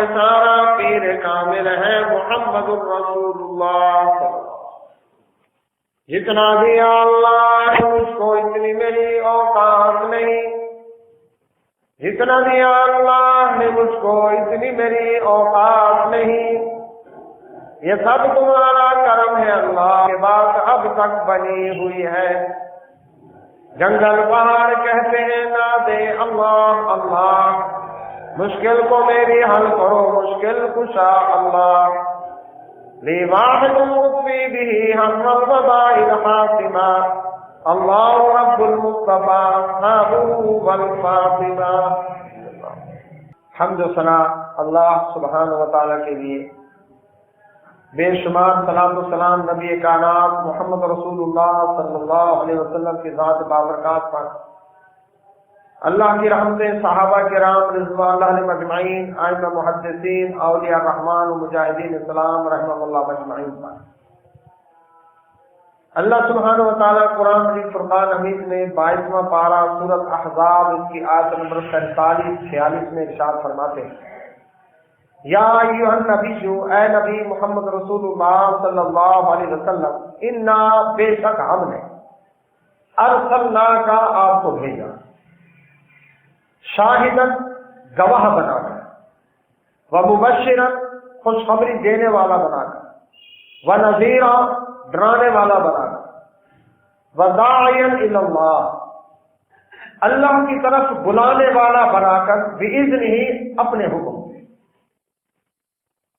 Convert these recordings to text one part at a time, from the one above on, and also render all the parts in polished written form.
سارا پیر کامل ہے محمد الرسول اللہ. جتنا دیا اللہ اس کو اتنی میری اوقات نہیں، جتنا دیا اللہ نے مجھ کو اتنی میری اوقات نہیں. یہ سب تمہارا کرم ہے اللہ کے بات اب تک بنی ہوئی ہے. جنگل پہاڑ کہتے ہیں نہ دے اللہ اللہ، مشکل کو میری حل کرو مشکل کشا اللہ. لی واحد مطفی بھی ہم الوباء حاسمہ، اللہ رب المصطفیٰ محبوب الفاطمہ. حمد و ثنا اللہ سبحانہ و تعالیٰ کے لیے، بے شمار صلاۃ و سلام نبی کائنات محمد رسول اللہ صلی اللہ علیہ وسلم کی ذات بابرکات پر. اللہ کی رحمتیں صحابہ کرام رضوان اللہ علیہم اجمعین، ائمہ محدثین، اولیاء الرحمن و مجاہدین اسلام رحمہ اللہ اجمعین پر. اللہ سبحانہ و تعالیٰ قرآن مجید فرقان حمید میں 22واں پارہ سورۃ احزاب اس کی آیت نمبر 45-46 میں ارشاد فرماتے ہیں، یا ایھا النبی، اے نبی محمد رسول اللہ صلی اللہ علیہ وسلم، انا بے شک ہم نے ارسلناک آپ کو بھیجا، شاہدن گواہ بنا کر، ومبشرا خوشخبری دینے والا بنا کر، ونذیرا ڈرانے والا بنا کر، وداعیا الی اللہ اللہ کی طرف بلانے والا بنا کر، باذنہ اپنے حکم سے.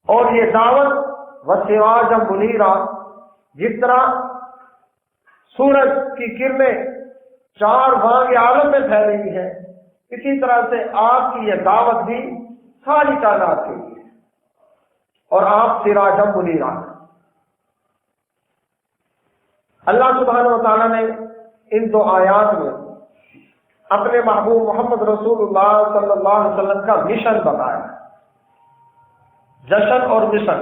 اور یہ دعوت وسراجا منیرا، جس طرح سورج کی کرنیں 4 بھاگ عالم میں پھیلی ہے، اسی طرح سے آپ کی یہ دعوت بھی ساری کائنات کے لیے، اور آپ سراجا منیرا. اللہ سبحانہ و تعالیٰ نے ان 2 آیات میں اپنے محبوب محمد رسول اللہ صلی اللہ علیہ وسلم کا مشن بتایا، جشن اور مشن.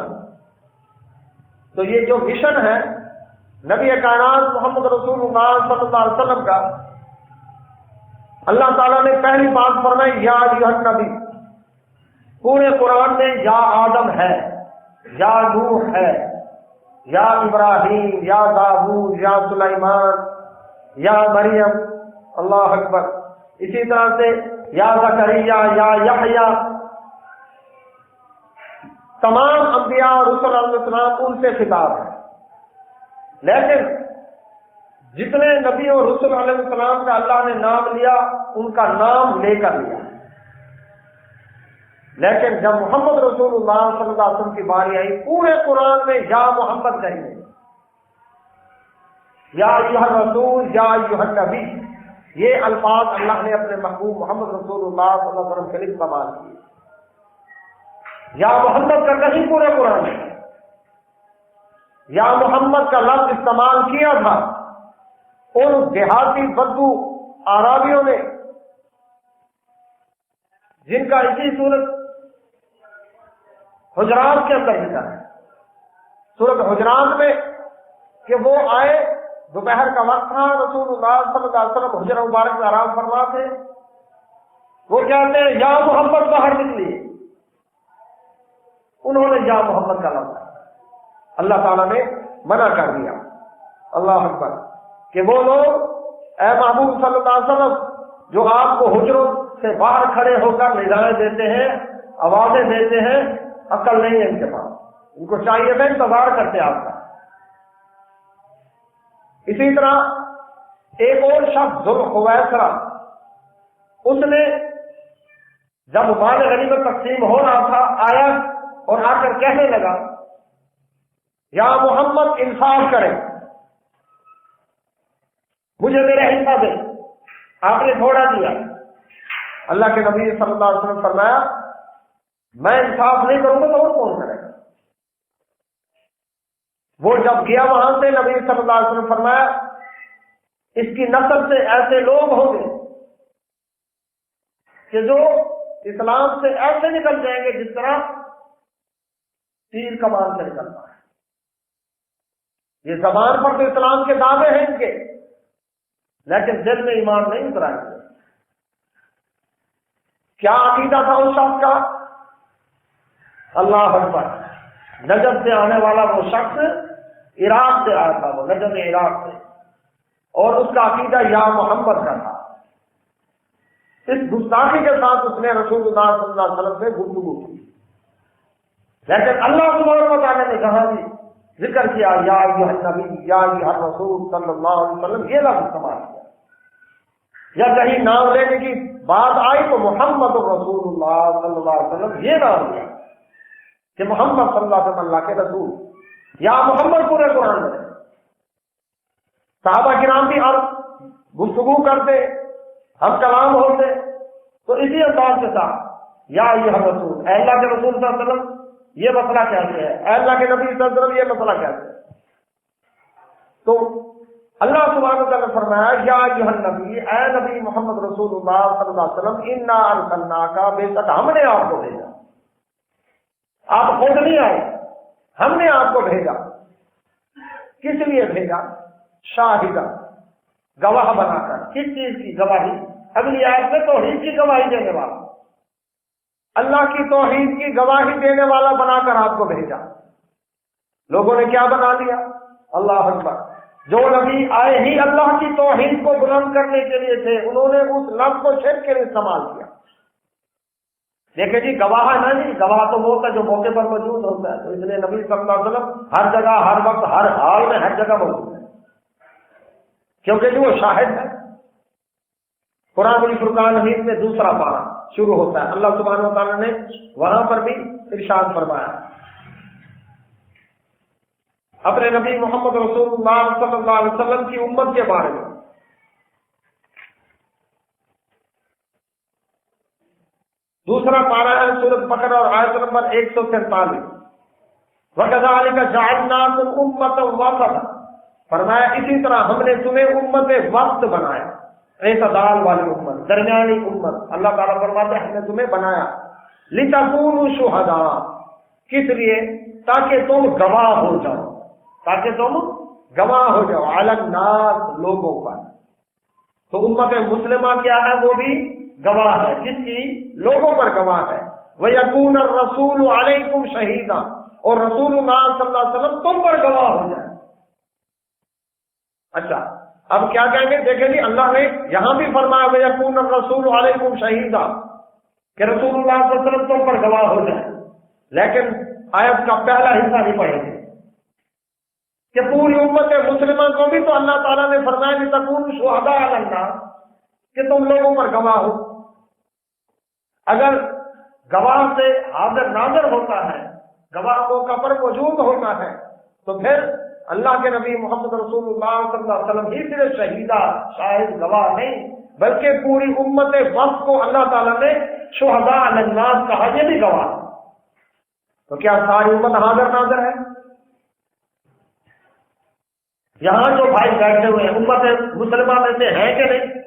تو یہ جو مشن ہے نبی کائنات محمد رسول اللہ صلی اللہ علیہ وسلم کا، اللہ تعالیٰ نے پہلی بات فرمائی یا ایھا النبی. پورے قرآن میں یا آدم ہے، یا نوح ہے، یا ابراہیم، یا داؤد، یا سلیمان، یا مریم، اللہ اکبر. اسی طرح سے یا زکریا، یا یحییٰ، تمام انبیاء اور رسل علیہ السلام ان سے خطاب ہے. لیکن جتنے نبی اور رسل علیہ السلام کا اللہ نے نام لیا ان کا نام لے کر لیا، لیکن جب محمد رسول اللہ صلی اللہ علیہ وسلم کی باری آئی پورے قرآن میں یا محمد کہیں، یا ایھا الرسول، یا ایھا النبی، یہ الفاظ اللہ نے اپنے محبوب محمد رسول اللہ صلی اللہ علیہ وسلم کے لیے استعمال کیے. یا محمد کا نہیں پورے قرآن میں، یا محمد کا لفظ استعمال کیا تھا ان دیہاتی بدو آرابیوں نے، جن کا اسی صورت حجرات کے اندر ذکر ہے، سورۃ حجرات میں، کہ وہ آئے، دوپہر کا وقت تھا، رسول اللہ صلی اللہ علیہ وسلم حجرہ مبارک میں آرام فرما تھے. وہ کہتے ہیں یا محمد باہر نکلیے، انہوں نے یا محمد کا لفظ اللہ تعالیٰ نے منع کر دیا. اللہ اکبر. کہ وہ لوگ اے محبوب صلی اللہ علیہ وسلم جو آپ کو حجروں سے باہر کھڑے ہو کر ندائیں دیتے ہیں، آوازیں دیتے ہیں، عقل نہیں ہے ان کے پاس، ان کو چاہیے میں انتظار کرتے آپ کا. اسی طرح ایک اور شخص ذوالخویسرہ، اس نے جب مال غنیمت تقسیم ہو رہا تھا آیا اور آ کر کہنے لگا یا محمد انصاف کریں، مجھے میرا حصہ دے، آپ نے تھوڑا دیا. اللہ کے نبی صلی اللہ علیہ وسلم فرمایا میں انصاف نہیں کروں گا تو اور کون کرے گا. وہ جب گیا وہاں سے نبی صلی اللہ علیہ وسلم فرمایا اس کی نسل سے ایسے لوگ ہوں گے کہ جو اسلام سے ایسے نکل جائیں گے جس طرح تیر کمان سے نکلتا ہے. یہ زبان پر تو اسلام کے دعوے ہیں ان کے، لیکن دل میں ایمان نہیں اترا ہے۔ کیا عقیدہ تھا اس شخص کا؟ اللہ اکبر، نجد سے آنے والا وہ شخص عراق سے آیا تھا، وہ نجد عراق سے، اور اس کا عقیدہ یا محمد کا تھا۔ اس گستاخی کے ساتھ اس نے رسول اللہ صلی اللہ علیہ وسلم سے گفتگو کی، لیکن اللہ سبحانہ و تعالیٰ نے کہا بھی ذکر کیا یا ایھا النبی یا ایھا الرسول صلی اللہ علیہ وسلم، یہ لفظ استعمال کیا، یا کہیں نام لینے کی بات آئی تو محمد رسول اللہ صلی اللہ علیہ وسلم یہ نام لیا کہ محمد صلی اللہ علیہ وسلم اللہ کے رسول، یا محمد پورے قرآن میں۔ صحابہ کرام بھی اور گفتگو کرتے، ہم کلام ہوتے، تو اسی انداز کے ساتھ یا ایھا الرسول، اے اللہ کے رسول صلی اللہ علیہ وسلم یہ مسئلہ کہتے ہیں، اے اللہ کے نبی صلی اللہ علیہ وسلم یہ مسئلہ کہتے ہیں۔ تو اللہ سبحانہ وتعالیٰ نے فرمایا یا ایھا النبی، اے نبی محمد رسول اللہ صلی اللہ علیہ وسلم، انا ارسلناک، بے شک ہم نے آپ کو بھیجا، آپ خود نہیں آئے، ہم نے آپ کو بھیجا۔ کس لیے بھیجا؟ شاہدہ، گواہ بنا کر۔ کس چیز کی گواہی؟ اگلی آیت میں توحید کی گواہی دینے والا، اللہ کی توحید کی گواہی دینے والا بنا کر آپ کو بھیجا۔ لوگوں نے کیا بنا لیا؟ اللہ اکبر، جو نبی آئے ہی اللہ کی توحید کو بلند کرنے کے لیے تھے، انہوں نے اس لفظ کو شرک کے لیے استعمال کیا۔ دیکھیں جی، گواہ ہے نا جی، گواہ تو وہ ہوتا ہے جو موقع پر موجود ہوتا ہے، تو اس لیے نبی صلی اللہ علیہ وسلم ہر جگہ، ہر وقت، ہر حال میں، ہر جگہ موجود ہے، کیونکہ جو وہ شاہد ہے۔ قرآن الفرقان حمید میں دوسرا پارہ شروع ہوتا ہے، اللہ سبحانہ و تعالیٰ نے وہاں پر بھی ارشاد فرمایا اپنے نبی محمد رسول اللہ صلی اللہ علیہ وسلم کی امت کے بارے میں۔ دوسرا پارہ ہے سورۃ بقرہ اور آیت نمبر 143، وَكَذَلِكَ جَعَلْنَاكُمْ أُمَّةً وَسَطًا، فرمایا اسی طرح ہم نے تمہیں امت وسط بنایا، اعتدال والی امت، درمیانی امت۔ اللہ تعالیٰ فرماتے ہیں ہم نے تمہیں بنایا لِتَكُونُوا شُهَدَاءَ، کس لیے؟ تاکہ تم گواہ ہو جاؤ، تاکہ تم گواہ ہو جاؤ، عَلَى النَّاسِ، لوگوں پر۔ تو امت مسلمہ کیا ہے؟ وہ بھی گواہ ہے، کس کی؟ لوگوں پر گواہ ہے۔ وَيَكُونَ الرَّسُولُ عَلَيْكُمْ شَهِيدًا، اور رسول اللہ صلی اللہ علیہ وسلم تم پر گواہ ہو جائے۔ اچھا، اب کیا کہیں گے؟ دیکھیں جی، اللہ نے یہاں بھی فرمایا وَيَكُونَ الرَّسُولُ عَلَيْكُمْ شَهِيدًا، کہ رسول اللہ صلی اللہ علیہ وسلم تم پر گواہ ہو جائے، لیکن آیت کا پہلا حصہ نہیں پڑھیں گے کہ پوری امت مسلمہ کو بھی تو اللہ تعالیٰ نے فرمایا کہ تکون شہداء علی الناس، کہ تم لوگوں پر گواہ ہو۔ اگر گواہ سے حاضر ناظر ہوتا ہے، گواہ موقع پر موجود ہوتا ہے، تو پھر اللہ کے نبی محمد رسول اللہ صلی اللہ علیہ وسلم ہی صرف شہیدہ، شاہد، گواہ نہیں، بلکہ پوری امت وقت کو اللہ تعالیٰ نے شہداء علی الناس کہا، یہ بھی گواہ۔ تو کیا ساری امت حاضر ناظر ہے؟ یہاں جو بھائی بیٹھے ہوئے ہیں امت مسلمہ میں سے ہیں کہ نہیں؟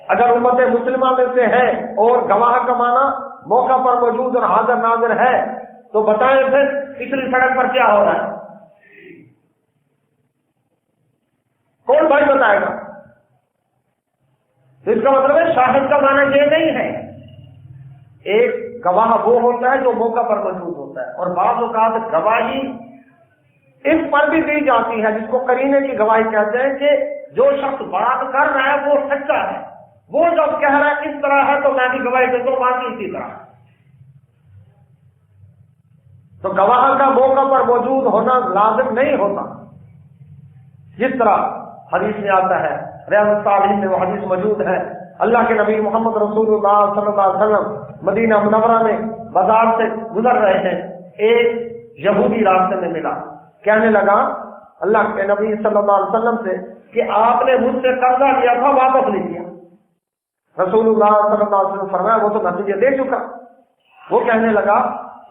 اگر امت مسلمہ میں سے ہے اور گواہ کا معنی موقع پر موجود اور حاضر ناظر ہے، تو بتائیں پھر پچھلی سڑک پر کیا ہو رہا ہے؟ کون بھائی بتائے گا؟ اس کا مطلب ہے شاہد کا معنی یہ نہیں ہے۔ ایک گواہ وہ ہوتا ہے جو موقع پر موجود ہوتا ہے، اور بعض اوقات گواہی اس پر بھی دی جاتی ہے جس کو قرینے کی گواہی کہتے ہیں، کہ جو شخص بات کر رہا ہے وہ سچا ہے، وہ جب کہہ رہا ہے اس طرح ہے تو میں بھی گواہی دیتا ہوں باقی اسی طرح۔ تو گواہ کا موقع پر موجود ہونا لازم نہیں ہوتا، جس طرح حدیث میں آتا ہے، ریاض الصالحین میں وہ حدیث موجود ہے، اللہ کے نبی محمد رسول اللہ صلی اللہ علیہ وسلم مدینہ منورہ میں بازار سے گزر رہے ہیں، ایک یہودی راستے میں ملا، کہنے لگا اللہ کے نبی صلی اللہ علیہ وسلم سے کہ آپ نے مجھ سے قرضہ لیا تھا، واپس نہیں کیا۔ رسول اللہ صلی اللہ علیہ وسلم فرمایا وہ تو میں تجھے دے چکا۔ وہ کہنے لگا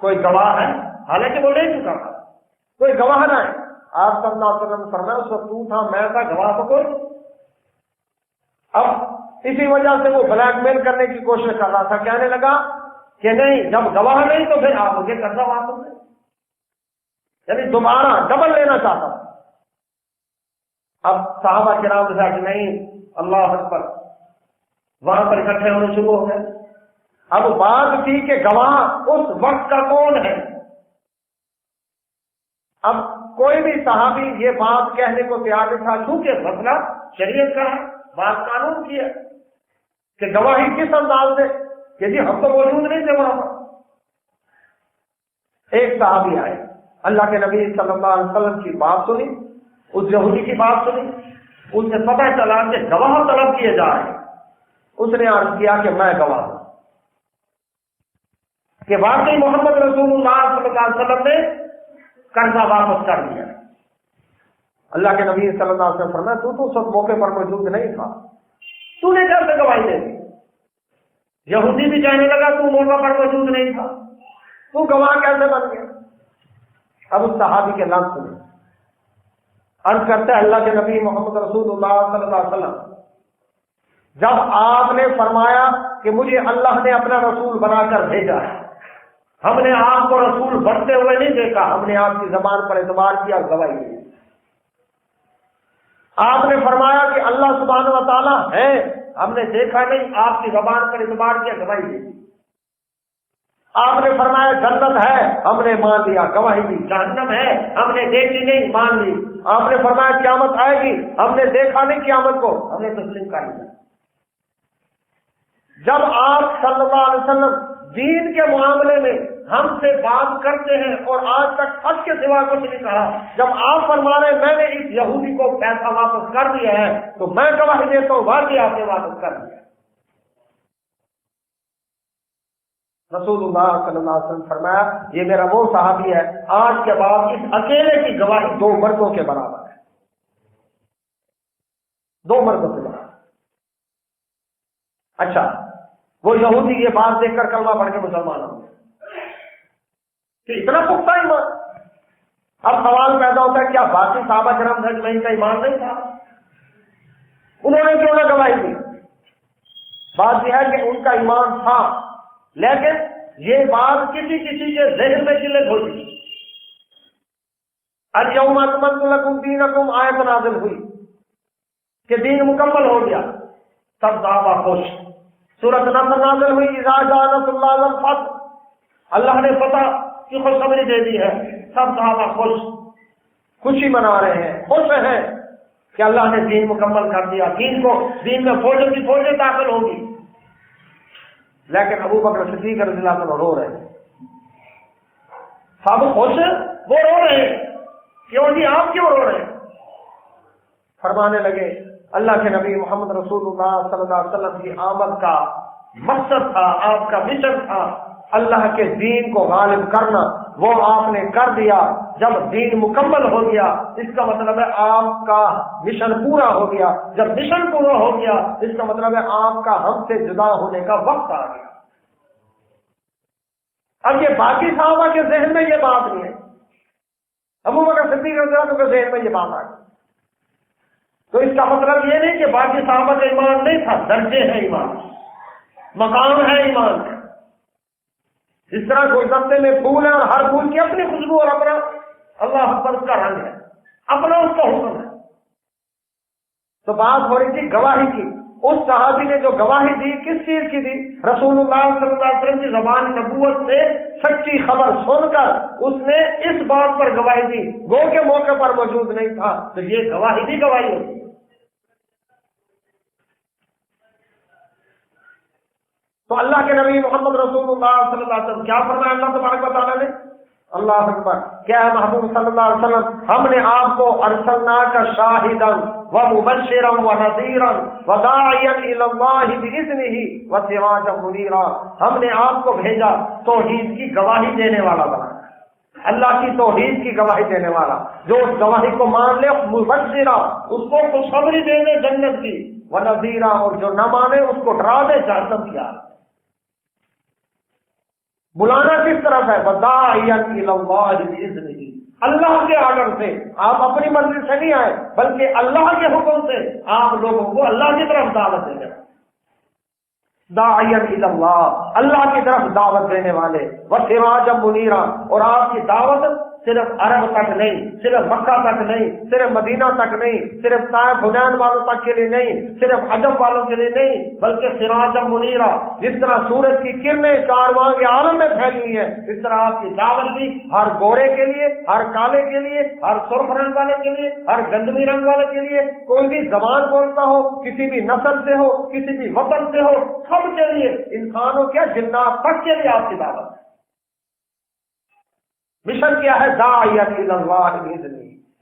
کوئی گواہ ہے؟ حالانکہ وہ لے چکا تھا، کوئی گواہ نہ ہے۔ آپ صلی اللہ علیہ وسلم نے فرمایا اس وقت تو تھا، میں تھا، گواہ تو کوئی۔ اب اسی وجہ سے وہ بلیک میل کرنے کی کوشش کر رہا تھا، کہنے لگا کہ نہیں، جب گواہ نہیں تو پھر آپ مجھے قرضہ واپس دیں، یعنی دوبارہ ڈبل لینا چاہتا تھا۔ اب صحابہ کرام کے ساتھ نہیں اللہ اکبر، وہاں پر اکٹھے ہونے شروع ہو گئے۔ اب بات تھی کہ گواہ اس وقت کا کون ہے؟ اب کوئی بھی صحابی یہ بات کہنے کو تیار نہیں تھا، کیونکہ مسئلہ شریعت کا ہے، بات قانون کی ہے کہ گواہی کس انداز سے، کہ جی ہم تو موجود نہیں تھے وہاں پر۔ ایک صحابی آئے، اللہ کے نبی صلی اللہ علیہ وسلم کی بات سنی، اس یہودی کی بات سنی، اس سے پتہ چلا کہ گواہ طلب کیے جا رہے ہیں۔ اس نے عرض کیا کہ میں گواہ ہوں کہ واقعی محمد رسول اللہ صلی اللہ علیہ وسلم نے قرضہ واپس کر دیا۔ اللہ کے نبی صلی اللہ علیہ وسلم فرمایا تو سب موقع پر موجود نہیں تھا، تو نے کیسے گواہی دے دی؟ یہودی بھی کہنے لگا تو موقع پر موجود نہیں تھا، تو گواہ کیسے بن گیا؟ اب اس صحابی کے لفظ سنیں، عرض کرتا ہے اللہ کے نبی محمد رسول اللہ صلی اللہ علیہ وسلم، جب آپ نے فرمایا کہ مجھے اللہ نے اپنا رسول بنا کر بھیجا ہے، ہم نے آپ کو رسول بنتے ہوئے نہیں دیکھا، ہم نے آپ کی زبان پر اعتبار کیا اور گواہی دی۔ آپ نے فرمایا کہ اللہ سبحانہ و تعالیٰ ہے، ہم نے دیکھا نہیں، آپ کی زبان پر اعتبار کیا، گواہی دی۔ آپ نے فرمایا جنت ہے، ہم نے مان لیا، گواہی دی۔ جہنم ہے، ہم نے دیکھی نہیں، مان لی۔ آپ نے فرمایا قیامت آئے گی، ہم نے دیکھا نہیں قیامت کو، ہم نے تسلیم کر لیا۔ جب آپ صلی اللہ علیہ وسلم دین کے معاملے میں ہم سے بات کرتے ہیں اور آج تک حق کے سوا کچھ نہیں کہا، جب آپ فرما رہے ہیں میں نے اس یہودی کو پیسہ واپس کر دیا ہے، تو میں گواہی دیتا ہوں واقعی آپ نے واپس کر دیا۔ رسول اللہ صلی اللہ علیہ وسلم فرمایا یہ میرا وہ صحابی ہے آج کے بعد اس اکیلے کی گواہی 2 مردوں کے برابر ہے، 2 مردوں کے برابر۔ اچھا، وہ یہودی یہ بات دیکھ کر کلمہ پڑھ کے مسلمان ہو گئے کہ اتنا پختہ ایمان۔ اب سوال پیدا ہوتا ہے کیا باقی صحابہ کرام اجمعین کا ایمان نہیں تھا؟ انہوں نے کیوں نہ گواہی دی؟ بات یہ ہے کہ ان کا ایمان تھا، لیکن یہ بات کسی کے ذہن میں قلت ہوئی۔ الیوم اکملت لکم دینکم آیت نازل ہوئی کہ دین مکمل ہو گیا، سب صحابہ خوش۔ سورۃ نصر نازل ہوئی، اذا جاء نصر اللہ والفتح، اللہ نے فتح کی خوشخبری دے دی ہے، سب صحابہ خوشی منا رہے ہیں، خوش ہیں کہ اللہ نے دین مکمل کر دیا، دین میں فوجوں کی فوجیں داخل ہوگی۔ لیکن ابو بکر صدیق رضی اللہ عنہ رو رہے ہیں، سب خوش وہ رو رہے ہیں، کیوں جی آپ کیوں رو رہے ہیں؟ فرمانے لگے اللہ کے نبی محمد رسول اللہ صلی اللہ علیہ وسلم کی آمد کا مقصد تھا، آپ کا مشن تھا اللہ کے دین کو غالب کرنا، وہ آپ نے کر دیا۔ جب دین مکمل ہو گیا اس کا مطلب ہے آپ کا مشن پورا ہو گیا، جب مشن پورا ہو گیا اس کا مطلب ہے آپ کا ہم سے جدا ہونے کا وقت آ گیا۔ اب یہ باقی صحابہ کے ذہن میں یہ بات نہیں ہے، ابو بکر صدیق رضی اللہ عنہ کے ذہن میں یہ بات آ گئی، تو اس کا مطلب یہ نہیں کہ باقی صحابہ کا ایمان نہیں تھا، درجے ہیں ایمان، مقام ہے ایمان ہے۔ جس طرح گلدستے میں پھول ہے اور ہر پھول کی اپنی خوشبو اور اپنا اللہ پر اس کا رنگ ہے، اپنا اس کا حکم ہے۔ تو بات ہو رہی تھی گواہی کی، اس صحابی نے جو گواہی دی کس چیز کی دی؟ رسول اللہ صلی اللہ علیہ وسلم کی زبان نبوت سے سچی خبر سن کر اس نے اس بات پر گواہی دی، گو کے موقع پر موجود نہیں تھا، تو یہ گواہی بھی گواہی ہوتی ہے۔ تو اللہ کے نبی محمد رسول اللہ صلی اللہ علیہ وسلم کیا فرمایا اللہ تبارک و تعالیٰ نے؟ اللہ اکبر، کیا ہے محبوب صلی اللہ علیہ وسلم ہم نے آپ کو ارسلناک شاہدا ومبشرا ونذیرا وداعیا الی اللہ باذنہ وسراجا منیرا، ہم نے آپ کو بھیجا توحید کی گواہی دینے والا بنا، اللہ کی توحید کی گواہی دینے والا، جو اس گواہی کو مان لے مبشرا اس کو خوشخبری دے دے جنت کی، ونذیرا اور جو نہ مانے اس کو ڈرا دے جہنم کی آگ۔ بلانا کس طرف ہے؟ وداعیا الی اللہ باذنہ، اللہ کے آرڈر سے، آپ اپنی مرضی سے نہیں آئے بلکہ اللہ کے حکم سے آپ لوگوں کو اللہ کی طرف دعوت دے رہے ہیں۔ داعیا الی اللہ، اللہ کی طرف دعوت دینے والے، وسراجا منیرا، اور آپ کی دعوت صرف عرب تک نہیں، صرف مکہ تک نہیں، صرف مدینہ تک نہیں، صرف طائف حنین والوں تک کے لیے نہیں، صرف عجب والوں کے لیے نہیں، بلکہ سراجا منیرا، جس طرح سورج کی کرنیں چارواں کے عالم میں پھیلی ہوئی ہے، اس طرح آپ کی دعوت بھی ہر گورے کے لیے، ہر کالے کے لیے، ہر سرخ رنگ والے کے لیے، ہر گندمی رنگ والے کے لیے، کوئی بھی زبان بولتا ہو، کسی بھی نسل سے ہو، کسی بھی وطن سے ہو، سب کے لیے، انسانوں کے جنات تک کے لیے آپ کی دعوت ہے۔ مشن کیا ہے؟ داعیۃ الی اللہ باذنہ،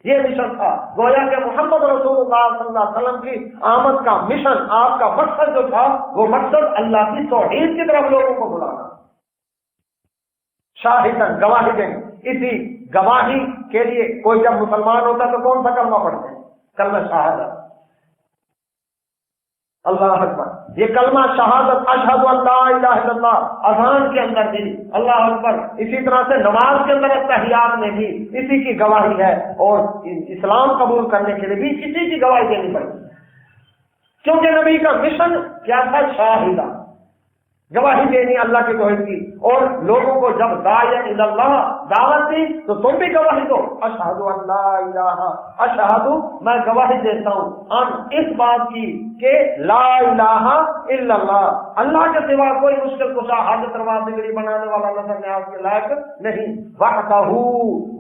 یہ مشن تھا۔ گویا کہ محمد رسول اللہ صلی اللہ علیہ وسلم کی آمد کا مشن، آپ کا مقصد جو تھا، وہ مقصد اللہ کی توحید کی طرف لوگوں کو بلانا، شاہدن، گواہی دیں۔ اسی گواہی کے لیے کوئی جب مسلمان ہوتا تو کون سا کلمہ پڑھتے ہیں؟ کلمہ شہادت، اللہ اکبر۔ یہ کلمہ شہادت، اشہد ان لا الہ الا اللہ، اذان کے اندر بھی اللہ اکبر، اسی طرح سے نماز کے اندر تحیات میں بھی اسی کی گواہی ہے، اور اسلام قبول کرنے کے لیے بھی اسی کی گواہی دینی پڑی، کیونکہ نبی کا مشن کیا تھا؟ شاہدہ، گواہی دینی اللہ کی توحید کی۔ اور لوگوں کو جب داعیۃ الی اللہ دعوت دی تو تم بھی گواہی دو، اشہد ان لا الہ، اشہد، میں گواہی دیتا ہوں، ان، اس بات کی کہ لا الہ الا اللہ، اللہ کے سوا کوئی مشکل کشا، حاجت روا، بگڑی بنانے والا نظر نیاز کے لائق نہیں، وحدہ،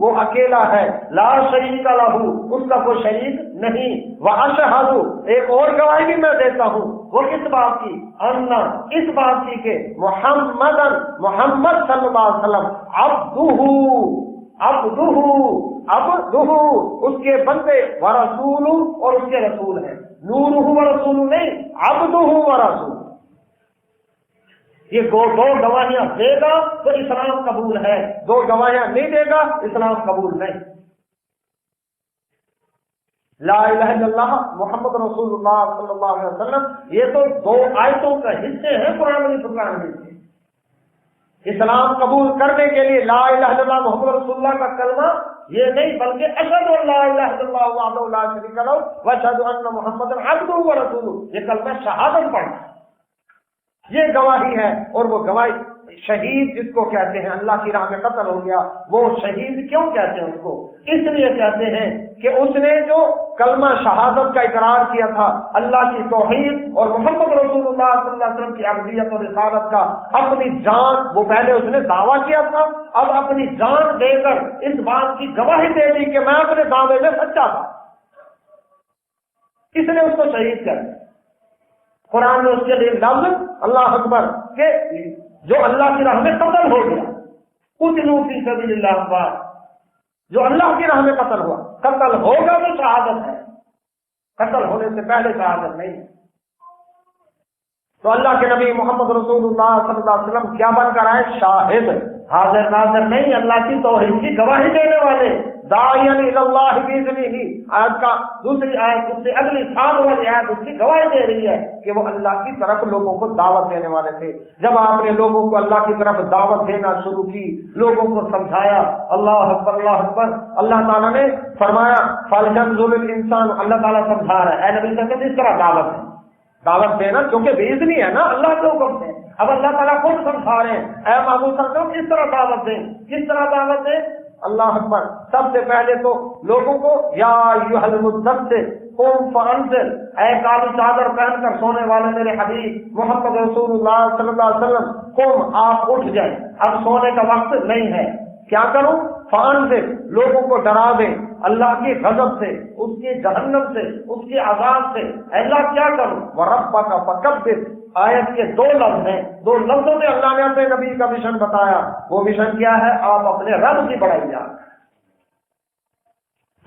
وہ اکیلا ہے، لا شریک لہ، اس کا کوئی شریک نہیں، واشہد، ایک اور گواہی بھی میں دیتا ہوں، وہ کس بات کی؟ ان، اس بات کی کہ محمد صلی اللہ علیہ وسلم عبدہ، اس کے بندے، ورسول، اور اس کے رسول ہیں، نورہ ورسول نہیں، عبدہ ورسول۔ یہ دو گواہیاں دے گا تو اسلام قبول ہے، دو گواہیاں نہیں دے گا اسلام قبول نہیں۔ لا الہ الا اللہ محمد رسول اللہ صلی اللہ علیہ وسلم، یہ تو دو آیتوں کا حصے ہیں قرآن میں فرقان میں۔ اسلام قبول کرنے کے لیے لا الہ الا اللہ محمد رسول اللہ کا کلمہ یہ نہیں، بلکہ اشہد ان لا الہ الا اللہ وحدہ لا شریک لہ واشہد ان محمدا عبدہ ورسولہ، یہ کلمہ شہادت پڑھنا، یہ گواہی ہے۔ اور وہ گواہی، شہید جس کو کہتے ہیں، اللہ کی راہ میں قتل ہو گیا، وہ شہید کیوں کہتے ہیں اس کو؟ اس لیے کہتے ہیں کہ اس نے جو کلمہ شہادت کا اقرار کیا تھا، اللہ کی توحید اور محمد رسول اللہ صلی اللہ علیہ وسلم کی عبدیت اور رسالت کا، اپنی جان، وہ پہلے اس نے دعویٰ کیا تھا، اب اپنی جان دے کر اس بات کی گواہی دے دی کہ میں اپنے دعوے میں سچا تھا، اس نے اس کو شہید کر دیا۔ قرآن میں اس کے لیے لفظ اللہ اکبر کہ جو اللہ کی راہ میں قتل ہو گیا، قتلوا فی سبیل اللہ، جو اللہ کی راہ میں قتل ہوا، قتل ہوگا تو شہادت ہے، قتل ہونے سے پہلے شہادت نہیں۔ تو اللہ کے نبی محمد رسول اللہ صلی اللہ علیہ وسلم کیا بن کر آئے؟ شاہد، حاضر ناظر نہیں، اللہ کی توحید کی گواہی دینے والے، داعیٰ الی اللہ باذنہ۔ آیت کا دوسری آیت، اس سے اگلی 7 والی آیت اس کی گواہی دے رہی ہے کہ وہ اللہ کی طرف لوگوں کو دعوت دینے والے تھے۔ جب آپ نے لوگوں کو اللہ کی طرف دعوت دینا شروع کی، لوگوں کو سمجھایا، اللہ اکبر اللہ اکبر، اللہ تعالیٰ نے فرمایا فَلْيَنظُرِ الْإِنسَانُ، اللہ تعالیٰ سمجھا رہا ہے، اے نبی صلی اللہ علیہ وسلم، اس طرح دعوت ہے، دعوت دینا کیونکہ باذنی ہے نا، اللہ کے حکم سے۔ اب اللہ تعالیٰ خود سمجھا رہے ہیں، اے محبوب صلی اللہ علیہ وسلم، کس طرح دعوت دیں، کس طرح دعوت دیں؟ اللہ اکبر، سب سے پہلے تو لوگوں کو یا ایھا المدثر قم فانذر، اے کالی چادر پہن کر سونے والے میرے حبیب محمد رسول اللہ صلی اللہ علیہ وسلم، قم، آپ اٹھ جائیں، اب سونے کا وقت نہیں ہے، کیا کروں؟ فانذر، لوگوں کو ڈرا دیں اللہ کی غضب سے، اس کی جہنم سے، اس کے عذاب سے۔ اللہ کیا کروں؟ وَرَبَّكَ فَكَبِّرْ، آیت کے 2 لفظ ہیں، 2 لفظوں میں اللہ نے اپنے نبی کا مشن بتایا۔ وہ مشن کیا ہے؟ آپ اپنے رب کی بڑائی جان۔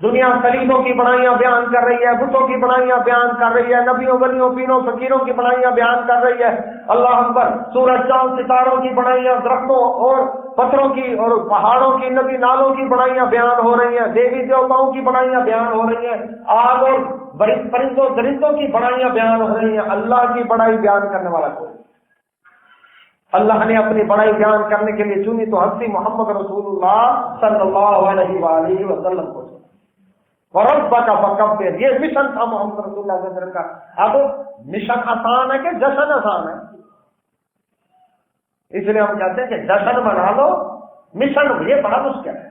دنیا صلیبوں کی بڑائیاں بیان کر رہی ہے، بتوں کی بڑائیاں بیان کر رہی ہے، نبیوں ولیوں پیروں فقیروں کی بڑائیاں بیان کر رہی ہے، اللہ اکبر، سورج چاند ستاروں کی بڑائیاں، درختوں اور پتھروں کی اور پہاڑوں کی، نبی نالوں کی بڑائیاں بیان ہو رہی ہیں، دیوی دیوتاؤں کی بڑائیاں بیان ہو رہی ہیں، آگ اور پرندوں درندوں کی بڑائیاں بیان ہو رہی ہیں۔ اللہ کی بڑائی بیان کرنے والا کوئی؟ اللہ نے اپنی بڑائی بیان کرنے کے لیے چنی تو ہستی محمد رسول اللہ صلی اللہ علیہ وآلہ وسلم کو۔ وَرَبَّكَ فَكَبِّرْ، یہ مشن تھا محمد رسول اللہ صلی اللہ علیہ وسلم کا۔ اب مشن آسان ہے کہ جشن آسان ہے؟ اس لیے ہم کہتے ہیں کہ جشن منا لو، مشن یہ بڑا مشکل ہے۔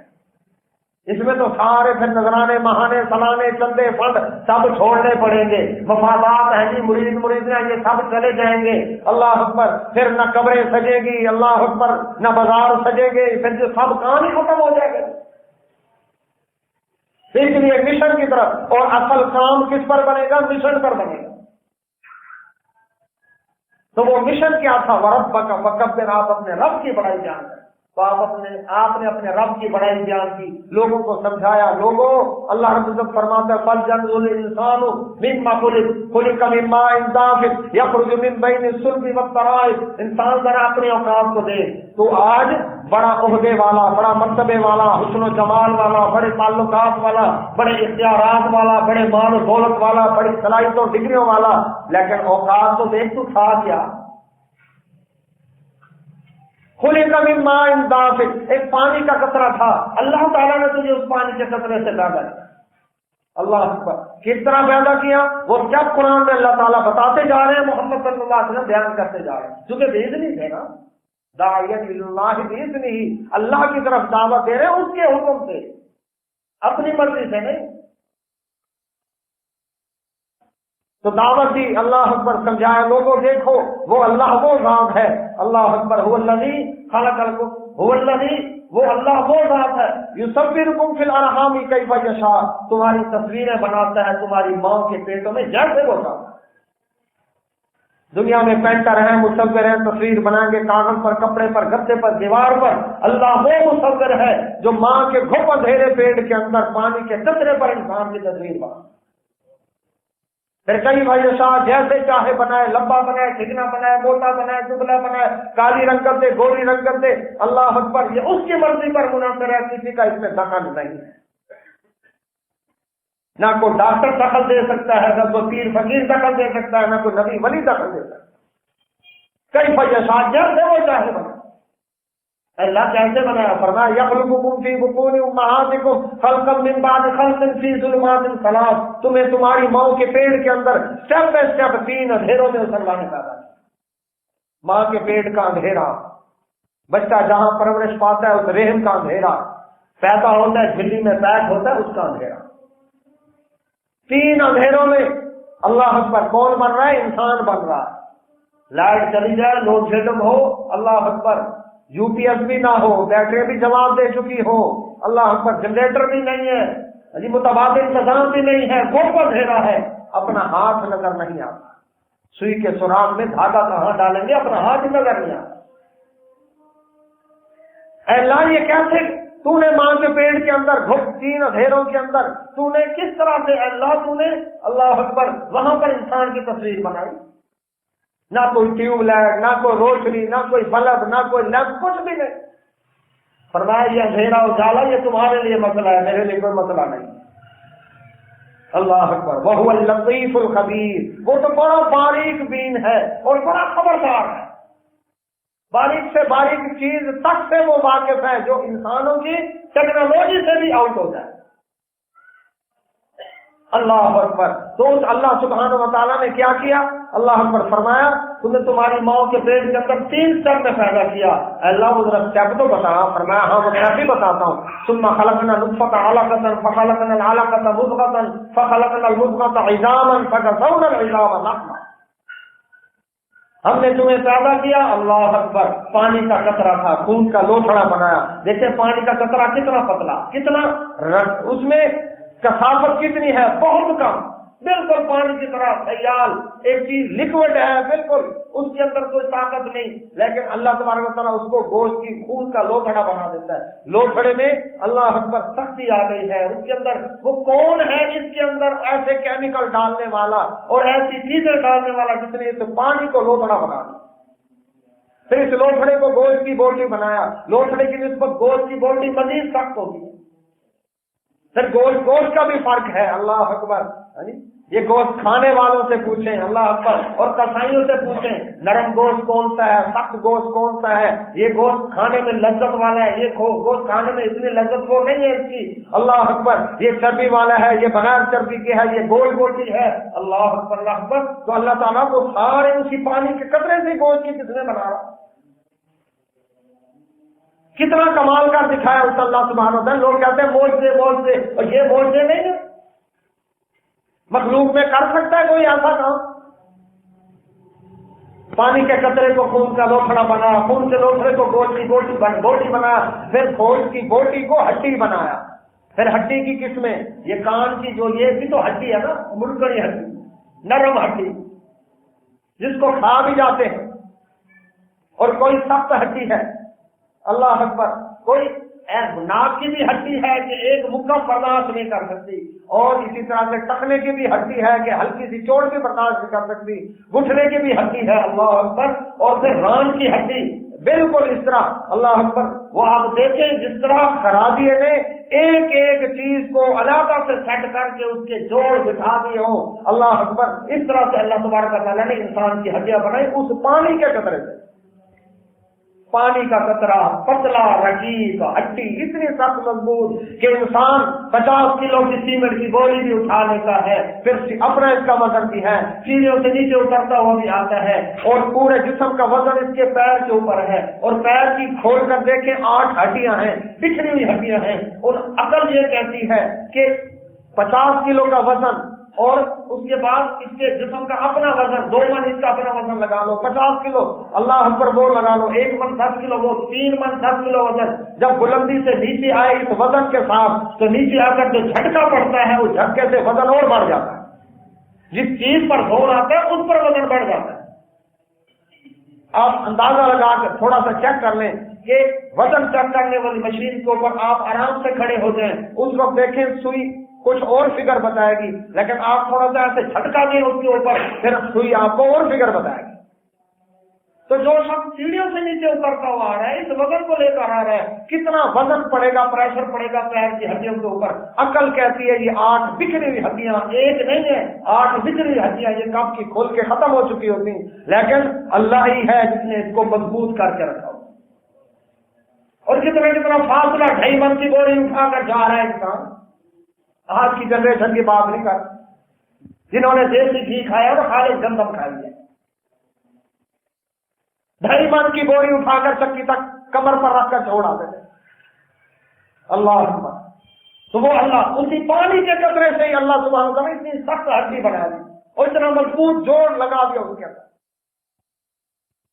اس میں تو سارے پھر نذرانے، ماہانے، سلانے، چندے، فنڈ سب چھوڑنے پڑیں گے، مفادات ہیں جی، مرید ہیں، یہ سب چلے جائیں گے۔ اللہ اکبر۔ پھر نہ قبریں سجے گی، اللہ اکبر، نہ بازار سجے گے، پھر جو سب کام ہی ختم ہو جائے گا۔ اس لیے مشن کی طرف، اور اصل کام کس پر بنے گا؟ مشن پر بنے گا۔ تو وہ مشن کیا تھا؟ وَرَبَّكَ فَكَبِّرْ، آپ اپنے رب کی بڑائی جان کریں۔ تو آپ نے اپنے رب کی بڑائی بیان کی، لوگوں کو سمجھایا۔ لوگوں، اللہ رب العزت فرماتا ہے فَلْيَنظُرِ الْإِنسَانُ مِمَّا خُلِقَ مِن مَّاءٍ دَافِقٍ يَخْرُجُ مِن بَيْنِ الصُّلْبِ وَالتَّرَائِبِ۔ انسان ذرا اپنے اوقات کو دے، تو آج بڑا عہدے والا، بڑا مرتبے والا، حسن و جمال والا، بڑے تعلقات والا، بڑے اختیارات والا، بڑے مال و دولت والا، بڑی صلاحیتوں ڈگریوں والا، لیکن اوقات تو دیکھ تو تھا کیا؟ خُلِقَ مِن مَّاءٍ دَافِقٍ، ایک پانی کا قطرہ تھا، اللہ تعالیٰ نے تجھے اس پانی کے قطرے سے پیدا کیا۔ اللہ اکبر۔ کس طرح پیدا کیا؟ وہ جب قرآن میں اللہ تعالیٰ بتاتے جا رہے ہیں، محمد صلی اللہ علیہ وسلم بیان کرتے جا رہے ہیں، کیونکہ بِإِذْنِهِ تھے نا، داعِیًا إِلَى اللَّهِ بِإِذْنِهِ، اللہ کی طرف دعوت دے رہے ہیں اس کے حکم سے، اپنی مرضی سے نہیں۔ تو دعوت دی، اللہ اکبر، سمجھایا لوگوں دیکھو وہ اللہ وہ ذات ہے، اللہ اکبر، هو الذی خلق لکم، هو الذی، وہ اللہ وہ ذات ہے، یصورکم فی الارحام کیف یشاء، تمہاری تصویریں بناتا ہے تمہاری ماں کے پیٹوں میں جیسے وہ چاہتا ہے۔ دنیا میں پینٹر ہیں، مصور ہیں، تصویر بنائیں گے کاغذ پر، کپڑے پر، گدے پر، دیوار پر۔ اللہ وہ مصور ہے جو ماں کے گھپ اندھیرے پیٹ کے اندر پانی کے قطرے پر انسان کی تصویر بنا، پھر کئی بھائی شاہ جیسے چاہے بنائے، لمبا بنائے، ٹھکنا بنائے، موٹا بنائے، دبلا بنائے، کالی رنگ کر دے، گوری رنگ کر دے، اللہ اکبر، یہ اس کی مرضی پر منحصر ہے، کسی کا اس میں دخل نہیں ہے۔ نہ کوئی ڈاکٹر دخل دے سکتا ہے، نہ کوئی پیر فقیر دخل دے سکتا ہے، نہ کوئی نبی ولی دخل دے سکتا ہے۔ کئی بھائی شاہ جیسے وہ چاہے بنائے، اللہ کیسے بنایا؟ فرمایا یخلقکم فی بطون امہاتکم خلقا من بعد خلق فی ظلمات ثلاث، تمہیں تمہاری ماں کے پیٹ کے اندر سٹیپ بائی سٹیپ 3 اندھیروں میں اللہ نے پیدا کیا۔ ماں کے پیٹ کا اندھیرا، بچہ جہاں پرورش پاتا ہے اس رحم کا اندھیرا، پیدا ہوتا ہے جھلی میں پیک ہوتا ہے اس کا اندھیرا، 3 اندھیروں میں اللہ اکبر کون بن رہا ہے؟ انسان بن رہا ہے۔ لائٹ چلی جائے، لوڈ شیڈنگ ہو، اللہ اکبر، یو پی ایس بھی نہ ہو، بیٹری بھی جواب دے چکی ہو، اللہ اکبر، جنریٹر بھی نہیں ہے جی، متبادل نظام بھی نہیں ہے، گھوپ اندھیرا ہے، اپنا ہاتھ نظر نہیں آتا، سوئی کے سراغ میں دھاگا کہاں ڈالیں گے، اپنا ہاتھ نظر نہیں آتا۔ اے اللہ یہ کیسے تو نے ماں کے پیٹ کے اندر گھپ 3 اندھیروں کے اندر تو نے کس طرح سے اللہ تو نے اللہ اکبر وہاں پر انسان کی تصویر بنائی؟ نہ کوئی ٹیوب لائٹ، نہ کوئی روشنی، نہ کوئی بلب، نہ کوئی لیمپ، کچھ بھی نہیں۔ فرمایا یہ اندھیرا اجالا یہ تمہارے لیے مسئلہ ہے، میرے لیے کوئی مسئلہ نہیں۔ اللہ اکبر، وہو اللطیف الخبیر، وہ تو بڑا باریک بین ہے اور بڑا خبردار ہے، باریک سے باریک چیز تک سے وہ واقف ہے جو انسانوں کی ٹیکنالوجی سے بھی آؤٹ ہو جائے۔ اللہ اکبر۔ تو اللہ سبحانہ و تعالیٰ نے کیا کیا؟ اللہ اکبر فرمایا تم نے تمہاری ماں کے پیٹ کے اندر 3 سٹیپ میں پیدا کیا۔ اللہ وہ ذرا سٹیپ تو بتا، فرمایا ہاں وہ میں بھی بتاتا ہوں۔ ثم خلقنا نطفة علقة فخلقنا العلقة مضغة فخلقنا المضغة عظاما فكسونا العظام لحما۔ ہم نے تمہیں پیدا کیا، اللہ اکبر، پانی کا قطرہ تھا، خون کا لوتھڑا بنایا۔ دیکھیں پانی کا قطرہ کتنا پتلا، کتنا اس میں کثافت کتنی ہے، بہت کم، بالکل پانی کی طرح خیال، ایک چیز لکوڈ ہے بالکل، اس کے اندر کوئی طاقت نہیں، لیکن اللہ تبارک و تعالیٰ اس کو گوشت کی خون کا لوتھڑا بنا دیتا ہے۔ لوتھڑے میں اللہ اکبر سختی آ گئی ہے، اس کے اندر وہ کون ہے جس کے اندر ایسے کیمیکل ڈالنے والا اور ایسی چیزیں ڈالنے والا جس نے اس پانی کو لوتھڑا بنا دیا۔ پھر اس لوتھڑے کو گوشت کی بوٹی بنایا، لوتھڑے کی نسبت گوشت کی بوٹی مزید سخت ہوتی ہے۔ پھر گوشت کا بھی فرق ہے، اللہ اکبر، یہ گوشت کھانے والوں سے پوچھیں، اللہ اکبر، اور کسائیوں سے پوچھیں نرم گوشت کون سا ہے، سخت گوشت کون سا ہے، یہ گوشت کھانے میں لذت والا ہے، یہ گوشت کھانے میں اتنی لذت وہ نہیں ہے اس کی، اللہ اکبر، یہ چربی والا ہے، یہ بغیر چربی کے ہے، یہ گول بوٹی ہے، اللہ اکبر اللہ اکبر۔ تو اللہ تعالیٰ کو سارے اسی پانی کے قطرے سے گوشت کی کس نے بنا رہا، کتنا کمال کا دکھایا اس اللہ سبحانہ و تعالیٰ. لوگ کہتے ہیں موجزے موجزے، اور یہ موجزے نہیں ہے. مخلوق میں کر سکتا ہے کوئی ایسا کام؟ پانی کے قطرے کو خون کا لوتھڑا بنایا، خون کے لوتھڑے کو گوشت کی بوٹی بنایا، پھر گوشت کی بوٹی کو ہڈی بنایا، پھر ہڈی کی قسمیں. یہ کان کی جو یہ بھی تو ہڈی ہے نا، مڑکڑی ہڈی، نرم ہڈی جس کو کھا بھی جاتے ہیں. اور کوئی سخت ہڈی ہے، اللہ اکبر. کوئی ناک کی بھی ہڈی ہے کہ ایک مکہ برداشت نہیں کر سکتی، اور اسی طرح سے ٹخنے کی بھی ہڈی ہے کہ ہلکی سی چوٹ بھی برداشت نہیں کر سکتی، گھٹنے کی بھی ہڈی ہے، اللہ اکبر. اور پھر ران کی ہڈی بالکل اس طرح، اللہ اکبر. وہ آپ دیکھیں جس طرح خرابیے نے ایک ایک چیز کو علاقہ سے سیٹ کر کے اس کے جوڑ بٹھا دیے ہوں، اللہ اکبر. اس طرح سے اللہ تبارک و تعالیٰ نے انسان کی ہڈیاں بنائی اس پانی کے قطرے سے. پانی کا قطرہ پتلا رقیق ہڈی اتنی سخت مضبوط کہ انسان 50 کلو کی سیمنٹ کی گولی بھی اٹھا لیتا ہے، پھر اپنا اس کا وزن بھی ہے، سیڑھیوں سے نیچے اترتا ہوا بھی آتا ہے، اور پورے جسم کا وزن اس کے پیر کے اوپر ہے. اور پیر کی کھول کر دیکھیں 8 ہڈیاں ہیں، بکھری ہوئی ہڈیاں ہیں. اور عقل یہ کہتی ہے کہ 50 کلو کا وزن اور اس کے بعد اس کے جسم کا اپنا وزن 2 من اس کا اپنا وزن لگا لو، 50 کلو اللہ اکبر وہ لگا لو، 1 من 10 کلو، وہ 3 من 10 کلو وزن جب بلندی سے نیچے آئے اس وزن کے ساتھ تو نیچے آ کر جو جھٹکا پڑتا ہے اس جھٹکے سے وزن اور بڑھ جاتا ہے. جس چیز پر زور آتا ہے اس پر وزن بڑھ جاتا ہے. آپ اندازہ لگا کر تھوڑا سا چیک کر لیں کہ وزن چیک کرنے والی مشین کے اوپر آپ آرام سے کھڑے ہو جائیں، اس وقت دیکھیں سوئی کچھ اور فگر بتائے گی، لیکن آپ تھوڑا سا ایسے جھٹکا دیں اس کے اوپر پھر سوئی آپ کو اور فگر بتائے گی. تو جو شخص سیڑھیوں سے نیچے اترتا ہوا آ رہا ہے، اس وزن کو لے کر آ رہا ہے، کتنا وزن پڑے گا، پریشر پڑے گا پیر کی ہڈیوں کے اوپر. عقل کہتی ہے یہ 8 بکھری ہوئی ہڈیاں، ایک نہیں ہے 8 بکھری ہوئی ہڈیاں، یہ کب کی کھول کے ختم ہو چکی ہوتی، لیکن اللہ ہی ہے جس نے اس کو مضبوط کر کے رکھا. اور کتنا فاصلہ 2.5 من کی گولی اٹھا کر جا رہا ہے انسان. آج کی جنریشن کی بات نہیں کر، جنہوں نے دیسی گھی کھایا اور خالص گندم کھائی ہے. 2.5 من کی گولی اٹھا کر چکی تک کمر پر رکھ کر چھوڑ آتے تھے. اللہ اکبر. تو وہ اللہ اسی پانی کے قطرے سے ہی اللہ سبحانہ و تعالیٰ اتنی سخت ہڈی بنا دی اور اتنا مضبوط جوڑ لگا دیا اس کے اندر.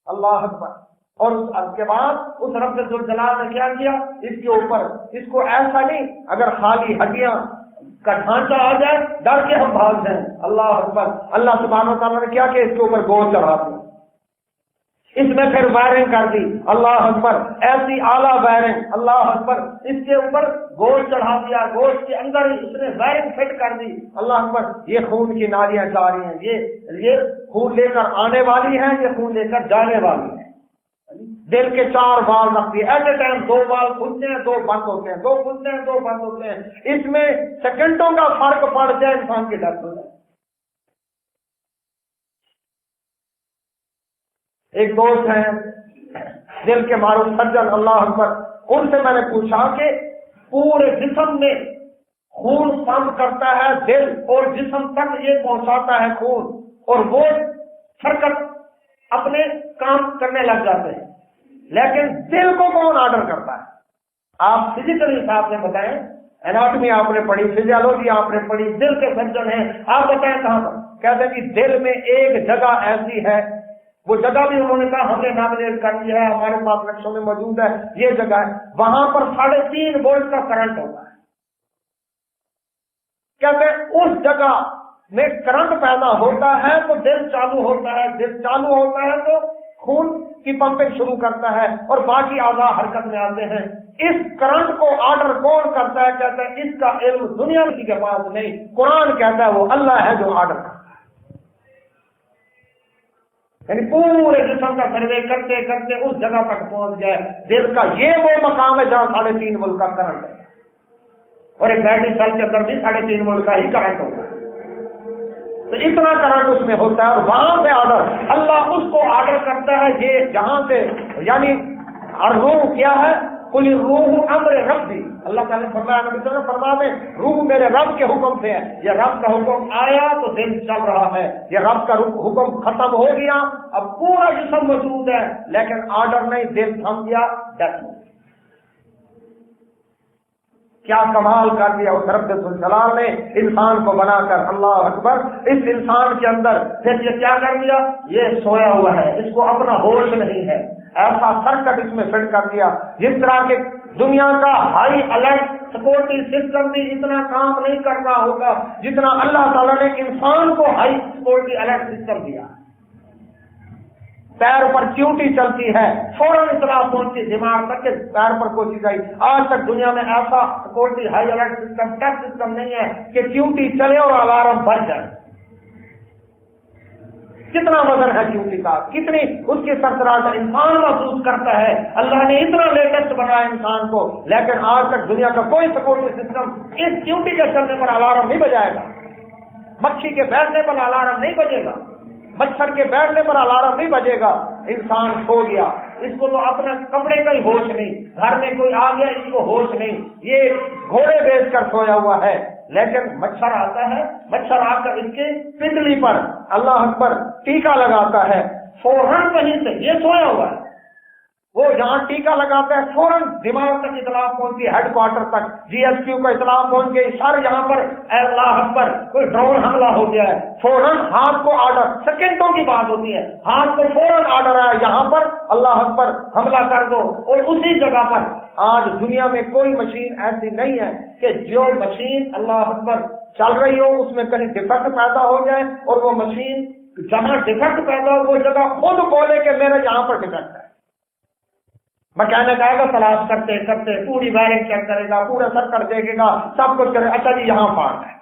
اللہ اکبر. اور اس کے بعد اس رب ذوالجلال نے کیا کیا، اس کے اوپر اس کو ایسا نہیں اگر خالی ہڈیاں کا ڈھانچہ آ جائے ڈر کے ہم بھاگ جائیں. اللہ اکبر. اللہ سبحانہ و تعالیٰ نے کیا کہ اس کے اوپر گوشت چڑھا دی، اس میں پھر وائرنگ کر دی. اللہ اکبر. ایسی اعلیٰ وائرنگ، اللہ اکبر. اس کے اوپر گوشت چڑھا دیا، گوشت کے اندر ہی اس نے وائرنگ فٹ کر دی. اللہ اکبر. یہ خون کی نالیاں جا رہی ہیں، یہ خون لے کر آنے والی ہیں، یہ خون لے کر جانے والی ہیں. دل کے 4 بال رکھتی ہے، ایٹ اے ٹائم 2 بال کھلتے ہیں 2 بند ہوتے ہیں، 2 کھلتے ہیں 2 بند ہوتے ہیں. اس میں سیکنڈوں کا فرق پڑ جائے انسان کی ڈیتھ ہو جائے. ایک دوست ہیں دل کے معروف سرجن، اللہ اکبر. ان سے میں نے پوچھا کہ پورے جسم میں خون پمپ کرتا ہے دل، اور جسم تک یہ پہنچاتا ہے خون، اور وہ سرکٹ اپنے کام کرنے لگ جاتے ہیں، لیکن دل کو کون آرڈر کرتا ہے؟ آپ فزیکل حساب سے بتائیں، ایناٹمی آپ نے پڑھی، فزیالوجی آپ نے پڑھی، دل کے سرجن ہیں، آپ بتائیں کہاں پر؟ کہتے ہیں کہ دل میں ایک جگہ ایسی ہے، وہ جگہ بھی انہوں نے کہا ہم نے نامنیٹ کر دیا ہے، ہمارے پاس نقشوں میں موجود ہے، یہ جگہ ہے، وہاں پر 3.5 وولٹ کا کرنٹ ہوتا ہے. کہتے ہیں اس جگہ میں کرنٹ پیدا ہوتا ہے تو دل چالو ہوتا ہے، دل چالو ہوتا ہے تو خون کی پمپنگ شروع کرتا ہے اور باقی اعضاء حرکت میں آتے ہیں. اس کرنٹ کو آرڈر کون کرتا ہے؟ کہتا ہے اس کا علم دنیا کسی کے پاس نہیں، قرآن کہتا ہے وہ اللہ ہے جو آرڈر کرتا ہے. یعنی پورے جسم کا سروے کرتے کرتے اس جگہ تک پہنچ گئے. دل کا یہ وہ مقام ہے جہاں 3.5 وولٹ کا کرنٹ ہے، اور ایک بیٹری سیل کے اندر بھی 3.5 وولٹ کا ہی کرنٹ ہوتا ہے. تو اتنا کرنٹ اس میں ہوتا ہے، اور وہاں سے آرڈر اللہ اس کو آرڈر کرتا ہے. یہ جہاں سے یعنی روح کیا ہے، قل الروح امر ربی، اللہ تعالیٰ نے فرمایا، نبی صلی اللہ علیہ وسلم فرماتے ہیں روح میرے رب کے حکم سے ہے. یہ رب کا حکم آیا تو دل چل رہا ہے، یہ رب کا حکم ختم ہو گیا اب پورا جسم موجود ہے، لیکن آرڈر نہیں، دل تھم گیا، ڈیتھ ہو گئی. کیا کمال کر دیا اس رب الجلال نے انسان کو بنا کر، اللہ اکبر۔ اس انسان کے اندر پھر یہ کیا کر دیا، یہ سویا ہوا ہے، اس کو اپنا ہوش نہیں ہے، ایسا سرکٹ اس میں فٹ کر دیا جس طرح کے دنیا کا ہائی الرٹ سیکورٹی سسٹم بھی اتنا کام نہیں کر رہا ہوگا جتنا اللہ تعالیٰ نے انسان کو ہائی سیکورٹی الرٹ سسٹم دیا۔ پیر پر چیونٹی چلتی ہے، فوراً اطلاع پہنچتی دماغ تک کہ پیر پر کوئی چیز آئی۔ آج تک دنیا میں ایسا security high alert system test system نہیں ہے کہ چیونٹی چلے اور الارم بج جائے۔ کتنا وزن ہے چیونٹی کا، کتنی اس کی سرسراہٹ انسان محسوس کرتا ہے۔ اللہ نے اتنا لیٹسٹ بنایا انسان کو، لیکن آج تک دنیا کا کوئی سیکورٹی سسٹم اس چیونٹی کے چلنے پر الارم نہیں بجائے گا، مکھی کے بیٹھنے پر الارم نہیں بجے گا، مچھر کے بیٹھنے پر الارم نہیں بجے گا۔ انسان سو گیا، اس کو تو اپنے کپڑے کا ہی ہوش نہیں، گھر میں کوئی آ گیا اس کو ہوش نہیں، یہ گھوڑے بیچ کر سویا ہوا ہے۔ لیکن مچھر آتا ہے، مچھر آ کر اس کے پنڈلی پر اللہ اکبر ٹیکا لگاتا ہے، فوراً کہیں سے یہ سویا ہوا ہے، وہ جہاں ٹیکا لگاتا ہے فوراً دماغ تک اطلاع پہنچتی ہے، ہیڈ کوارٹر تک GSQ کو اطلاع پہنچ گئی، سر یہاں پر اللہ اکبر کوئی ڈرون حملہ ہو گیا ہے، فوراً ہاتھ کو آرڈر، سیکنڈوں کی بات ہوتی ہے، ہاتھ کو فوراً آرڈر آیا یہاں پر اللہ اکبر حملہ کر دو، اور اسی جگہ پر۔ آج دنیا میں کوئی مشین ایسی نہیں ہے کہ جو مشین اللہ اکبر چل رہی ہو اس میں کہیں ڈیفیکٹ پیدا ہو جائے اور وہ مشین جہاں ڈیفیکٹ پیدا ہو وہ جگہ خود بولے کہ میرے یہاں پر ڈیفیکٹ ہے۔ مکینک آئے گا، تلاش کرتے کرتے پوری وائرنگ چیک کرے گا، پورا سرکٹ دیکھے گا، سب کچھ کرے، اچھا جی یہاں فالٹ ہے۔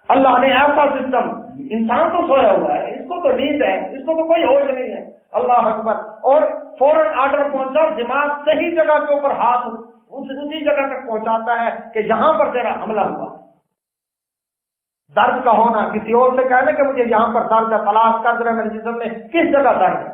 اللہ نے ایسا سسٹم، انسان تو سویا ہوا ہے، اس کو تو نیند ہے، اس کو تو کوئی ہوش نہیں ہے، اللہ اکبر، اور فوراً آرڈر پہنچا، دماغ صحیح جگہ کے اوپر ہاتھ اسی جگہ تک پہنچاتا ہے کہ یہاں پر تیرا حملہ ہوا۔ درد کا ہونا، کسی اور سے کہنا کہ مجھے یہاں پر درد ہے، تلاش کر رہے میرے جسم میں کس جگہ درد ہے،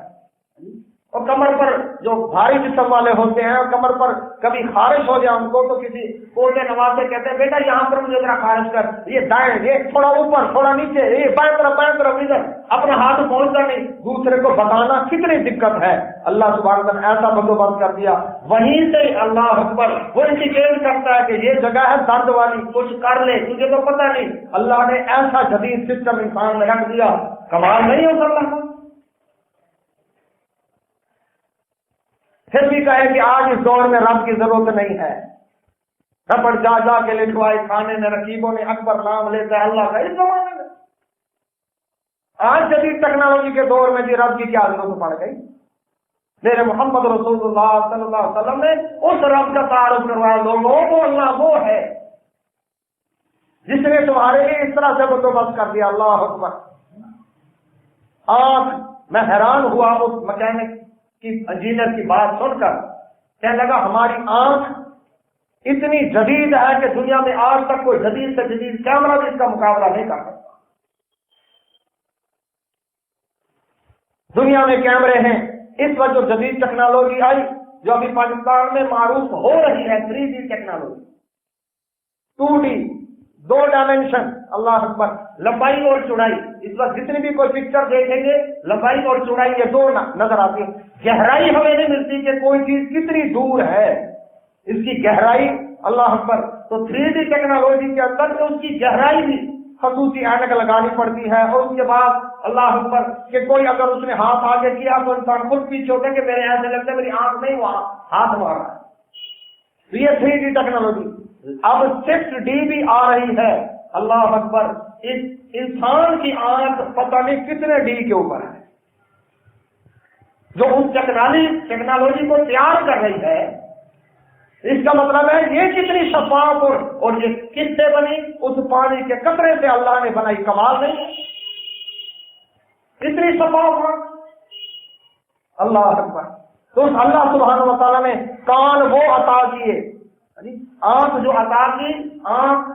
اور کمر پر جو بھاری جسم والے ہوتے ہیں اور کمر پر کبھی خارش ہو جائے ان کو تو کسی پوتے نواز سے کہتے ہیں بیٹا یہاں پر مجھے ذرا خارش کر، یہ دائیں، یہ تھوڑا اوپر تھوڑا نیچے، یہ بائیں طرف ادھر، اپنا ہاتھ پہنچتا نہیں، دوسرے کو بتانا کتنی دقت ہے۔ اللہ سبحانہ وتعالی ایسا بندوبست کر دیا، وہیں سے اللہ اکبر وہ انڈیکیٹ کرتا ہے کہ یہ جگہ ہے درد والی، کچھ کر لے، تجھے تو پتہ نہیں۔ اللہ نے ایسا جدید سسٹم انسان میں رکھ دیا، کمال نہیں ہو سکتا۔ پھر بھی کہے کہ آج اس دور میں رب کی ضرورت نہیں ہے، ربڑ جا جا کے لکھوائے کھانے میں، رقیبوں نے اکبر نام لیتا ہے اللہ کا، اس زمانے میں آج جدید ٹیکنالوجی کے دور میں جی رب کی کیا ضرورت پڑ گئی؟ میرے محمد رسول اللہ صلی اللہ علیہ وسلم نے اس رب کا تعارف کروایا لوگوں کو، اللہ وہ ہے جس نے تمہارے لیے اس طرح سے بندوبست کر دیا، اللہ اکبر۔ آج میں حیران ہوا اس مکینک کی انجینئر کی بات سن کر، کہنے لگا ہماری آنکھ اتنی جدید ہے کہ دنیا میں آج تک کوئی جدید سے جدید کیمرہ بھی اس کا مقابلہ نہیں کر سکتا۔ دنیا میں کیمرے ہیں، اس وقت جو جدید ٹیکنالوجی آئی جو ابھی پاکستان میں معروف ہو رہی ہے، 3D ٹیکنالوجی، 2D، 2 ڈائمینشن، اللہ اکبر، لمبائی اور چوڑائی، اس وقت جتنی بھی کوئی پکچر دیکھیں گے لمبائی اور چوڑائی یہ 2 نظر آتی ہے، گہرائی ہمیں نہیں ملتی کہ کوئی چیز کتنی دور ہے، اس کی گہرائی اللہ اکبر۔ تو 3D ٹیکنالوجی کے اندر تو اس کی گہرائی بھی خصوصی اینک لگانی پڑتی ہے، اور اس کے بعد اللہ اکبر کہ کوئی اگر اس نے ہاتھ آگے کیا تو انسان خود پیچھے ہوتا ہے کہ میرے ایسے لگتا ہے میری آنکھ نہیں وہاں ہاتھ مارا ہے۔ یہ 3D ٹیکنالوجی، اب 6D بھی آ رہی ہے، اللہ اکبر۔ اس انسان کی آنکھ پتہ نہیں کتنے ڈی کے اوپر ہے، جو اس ٹیکنالوجی کو تیار کر رہی ہے۔ اس کا مطلب ہے یہ کتنی شفاف اور یہ کس سے بنی؟ اس پانی کے قطرے سے اللہ نے بنائی، کمال نہیں ہے؟ اتنی شفاف اللہ اکبر۔ تو اس اللہ سبحانہ و تعالیٰ نے کان وہ عطا کیے، آنکھ جو عطا کی، آنکھ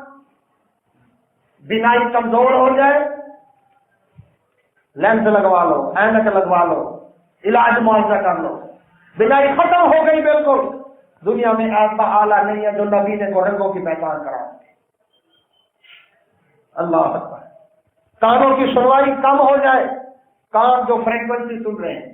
بینائی کمزور ہو جائے لینس لگوا لو، اینک لگوا لو، علاج معاوضہ کر لو، بینائی ختم ہو گئی بالکل۔ دنیا میں ایسا آلہ نہیں ہے جو نبی نے رنگوں کی پہچان کرا، اللہ اکبر۔ کانوں کی سنوائی کم ہو جائے، کان جو فریکوینسی سن رہے ہیں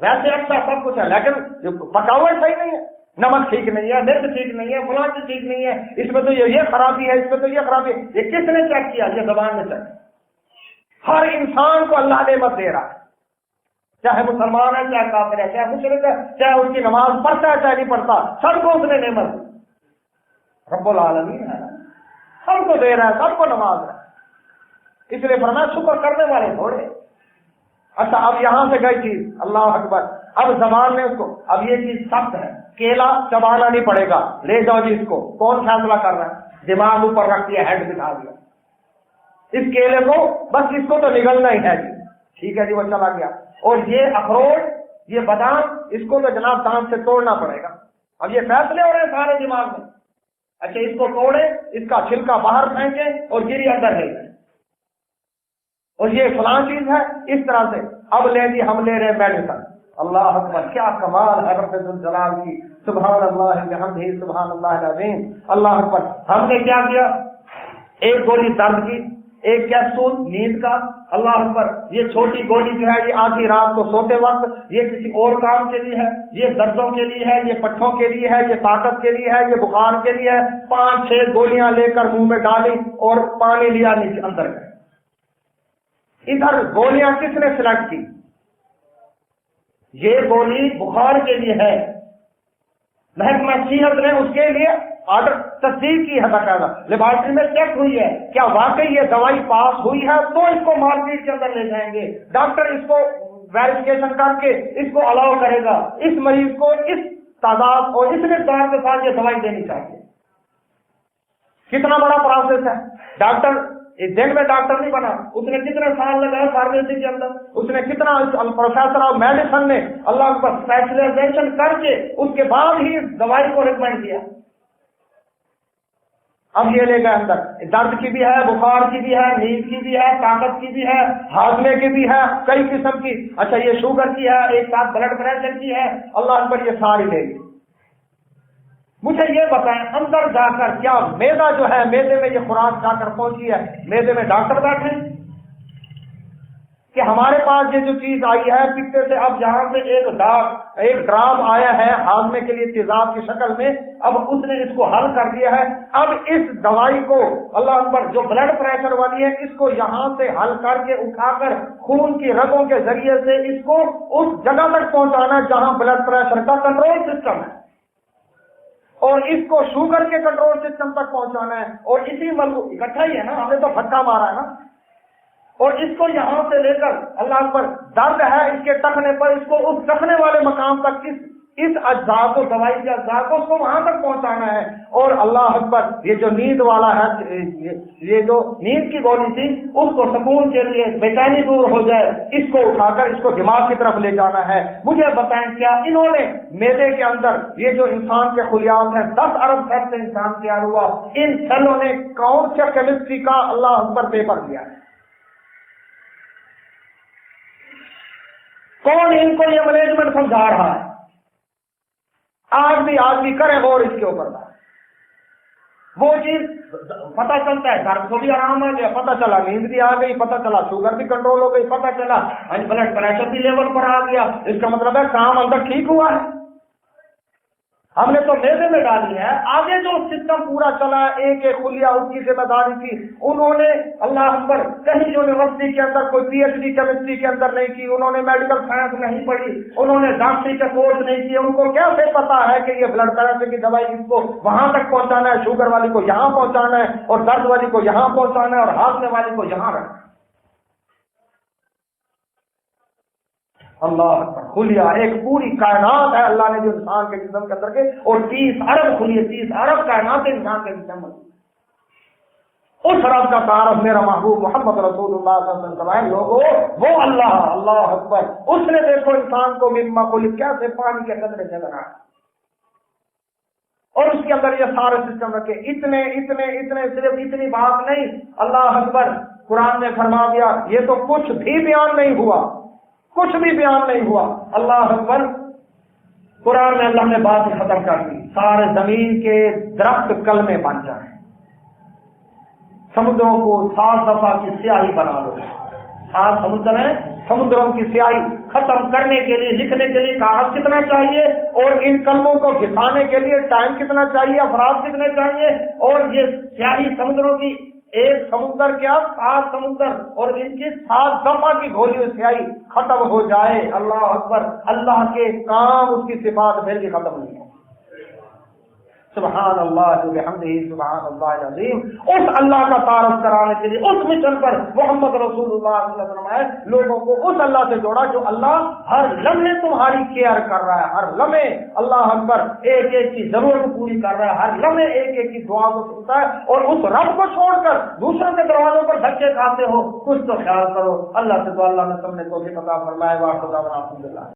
ویسے اچھا سب کچھ ہے لیکن پکا ہوا صحیح نہیں ہے، نمک ٹھیک نہیں ہے، مرچ ٹھیک نہیں ہے، فلاں چیز ٹھیک نہیں ہے، اس میں تو یہ خرابی ہے، اس میں تو یہ خرابی ہے. یہ کس نے چیک کیا؟ یہ زبان نے چیک. ہر انسان کو اللہ نعمت دے رہا ہے، چاہے مسلمان ہے، چاہے کافر ہے، چاہے مشرک ہے، چاہے اس کی نماز پڑھتا ہے چاہے نہیں پڑھتا، سب کو اس نے نعمت دی. رب العالمین ہے، سب کو دے رہا ہے، سب کو نماز ہے. اس لیے فرمایا شکر کرنے والے تھوڑے. اچھا اب یہاں سے گئی چیز، اللہ اکبر، اب زبان نے اس کو، اب یہ چیز سخت ہے، کیلا چبانا نہیں پڑے گا، لے جاؤ جی اس کو. کون فیصلہ کر رہا ہے؟ دماغ اوپر رکھ دیا، ہیڈ بٹھا دیا. اس کیلے کو بس اس کو تو نگلنا ہی ہے جی، ٹھیک ہے جی، وہ چلا گیا. اور یہ اخروٹ، یہ بادام، اس کو تو جناب دانت سے توڑنا پڑے گا. اب یہ فیصلے ہو رہے ہیں سارے دماغ میں. اچھا اس کو توڑے، اس کا چھلکا باہر پھینکے اور گری اندر لے جائے، اور یہ فلاں چیز ہے اس طرح سے. اب لے جی ہم لے رہے میڈیسن. اللہ اکبر، کیا کمال ہے رب الجلال کی، سبحان اللہ بحمدہ، سبحان اللہ العظیم. اللہ اکبر. ہم نے کیا کیا؟ ایک گولی درد کی، ایک کیپسول نیند کا. اللہ اکبر. یہ چھوٹی گولی جو ہے یہ آدھی رات کو سوتے وقت، یہ کسی اور کام کے لیے ہے، یہ دردوں کے لیے ہے، یہ پٹھوں کے لیے ہے، یہ طاقت کے لیے ہے، یہ بخار کے لیے ہے. 5-6 گولیاں لے کر منہ میں ڈالی اور پانی لیا نیچے اندر گئے. ادھر گولیاں کس نے سلیکٹ کی؟ یہ گولی بخار کے لیے ہے، محکمہ صحت نے اس کے لیے آرڈر تصدیق کی ہے، باقاعدہ لیبارٹری میں چیک ہوئی ہے کیا واقعی یہ دوائی پاس ہوئی ہے، تو اس کو مارکیٹ کے اندر لے جائیں گے. ڈاکٹر اس کو ویریفیکیشن کر کے اس کو الاؤ کرے گا، اس مریض کو اس تعداد اور اس مقدار کے ساتھ یہ دوائی دینی چاہیے. کتنا بڑا پروسیس ہے. ڈاکٹر ایک دن میں ڈاکٹر نہیں بنا، اس نے کتنے سال لگائے فارمیسی کے اندر، اس نے کتنا پروفیسر آف میڈیسن نے اللہ پر اسپیشلائزیشن کر کے اس کے بعد ہی دوائی کو ریکمینڈ کیا. اب یہ لے گئے اندر، درد کی بھی ہے، بخار کی بھی ہے، نیند کی بھی ہے، طاقت کی بھی ہے، ہاضمے کی بھی ہے، کئی قسم کی. اچھا یہ شوگر کی ہے، ایک ساتھ بلڈ پریشر کی ہے. اللہ پر یہ ساری لے گی. مجھے یہ بتائیں اندر جا کر کیا میدا جو ہے، میدے میں یہ خوراک جا کر پہنچی ہے، میدے میں ڈاکٹر بیٹھے کہ ہمارے پاس یہ جو چیز آئی ہے پتے سے، اب یہاں سے ایک ڈراپ آیا ہے ہاضمے کے لیے تیزاب کی شکل میں، اب اس نے اس کو حل کر دیا ہے. اب اس دوائی کو اللہ اکبر جو بلڈ پریشر والی ہے اس کو یہاں سے حل کر کے اٹھا کر خون کی رگوں کے ذریعے سے اس کو اس جگہ تک پہنچانا ہے جہاں بلڈ پریشر کا کنٹرول سسٹم ہے، اور اس کو شوگر کے کنٹرول سسٹم تک پہنچانا ہے. اور اسی ملک اکٹھا ہی ہے نا، ہم نے تو پھٹا مارا ہے نا. اور اس کو یہاں سے لے کر اللہ پر درد ہے اس کے ٹکنے پر، اس کو اس ٹکنے والے مقام تک اس اجزاء کو، دوائی کے اجزاء کو اس کو وہاں تک پہنچانا ہے. اور اللہ اکبر یہ جو نیند والا ہے، یہ جو نیند کی گولی تھی اس کو سکون کے لیے بے چینی دور ہو جائے، اس کو اٹھا کر اس کو دماغ کی طرف لے جانا ہے. مجھے بتائیں کیا انہوں نے میدے کے اندر یہ جو انسان کے خلیات ہیں 10 ارب سال سے انسان تیار ہوا، ان سیلوں نے کون سے کیمسٹری کا اللہ اکبر پیپر دیا ہے؟ کون ان کو یہ مینجمنٹ سمجھا رہا ہے؟ آج بھی کریں غور اس کے اوپر. وہ چیز پتہ چلتا ہے درد کو بھی آرام آ گیا، پتہ چلا نیند بھی آ گئی، پتہ چلا شوگر بھی کنٹرول ہو گئی، پتہ چلا بلڈ پریشر بھی لیول پر آ گیا. اس کا مطلب ہے کام اندر ٹھیک ہوا ہے. ہم نے تو میدے میں ڈالی ہے، آگے جو سسٹم پورا چلا ایک ایک خلیہ اس کی ذمہ داری تھی. انہوں نے اللہ اکبر کہیں یونیورسٹی کے اندر کوئی پی ایچ ڈی کیمسٹری کے اندر نہیں کی، انہوں نے میڈیکل سائنس نہیں پڑھی، انہوں نے ڈاکٹری کا کورس نہیں کیا. ان کو کیسے پتا ہے کہ یہ بلڈ پریشر کی دوائی اس کو وہاں تک پہنچانا ہے، شوگر والی کو یہاں پہنچانا ہے، اور درد والی کو یہاں پہنچانا ہے، اور ہاضمے والی کو یہاں رکھنا ہے. اللہ اکبر. خلیہ ایک پوری کائنات ہے اللہ نے جو انسان کے جسم کے اندر کے، اور 30 ارب خلیہ، 30 ارب کائنات انسان کے جسم میں. اس رب کا تعارف میرا محبوب محمد رسول اللہ صلی اللہ علیہ وسلم کرائے. لوگوں وہ اللہ اکبر، اس نے دیکھو انسان کو مما خلق کیسے پانی کے قطرے سے بنایا، اور اس کے اندر یہ سارے سسٹم رکھے. اتنے صرف اتنی بات نہیں، اللہ اکبر قرآن نے فرما دیا یہ تو کچھ بھی بیان نہیں ہوا، کچھ بھی بیان نہیں ہوا. اللہ اکبر قرآن میں اللہ نے بات ختم کر دی. سارے زمین کے درخت کلمے بن جائیں، سمندروں کو 7 دفعہ کی سیاہی بنا لو. 7 سمندر ہیں، سمندروں کی سیاہی ختم کرنے کے لیے، لکھنے کے لیے کاغذ کتنا چاہیے، اور ان کلموں کو گھسانے کے لیے ٹائم کتنا چاہیے، افراد کتنے چاہیے، اور یہ سیاہی سمندروں کی، ایک سمندر کیا 7 سمندر اور ان کی 7 دفعہ کی گھولی ہوئی سیاہی ختم ہو جائے، اللہ اکبر، اللہ کے کام، اس کی صفات پھر بھی ختم نہیں ہو۔ سبحان اللہ وبحمدہ، سبحان اللہ العظیم۔ اس اللہ کا تعارف کرانے کے لیے اس مشن پر محمد رسول اللہ صلی اللہ علیہ وسلم نے لوگوں کو اس اللہ سے جوڑا جو اللہ ہر لمحے تمہاری کیئر کر رہا ہے، ہر لمحے اللہ اکبر ایک ایک کی ضرورت پوری کر رہا ہے، ہر لمحے ایک ایک کی دعا کو سنتا ہے، اور اس رب کو چھوڑ کر دوسروں کے دروازوں پر دھکے کھاتے ہو، کچھ تو خیال کرو۔ اللہ سے تو اللہ نے تم نے توفیق عطا فرمائے۔ واہ خدا الحمدللہ۔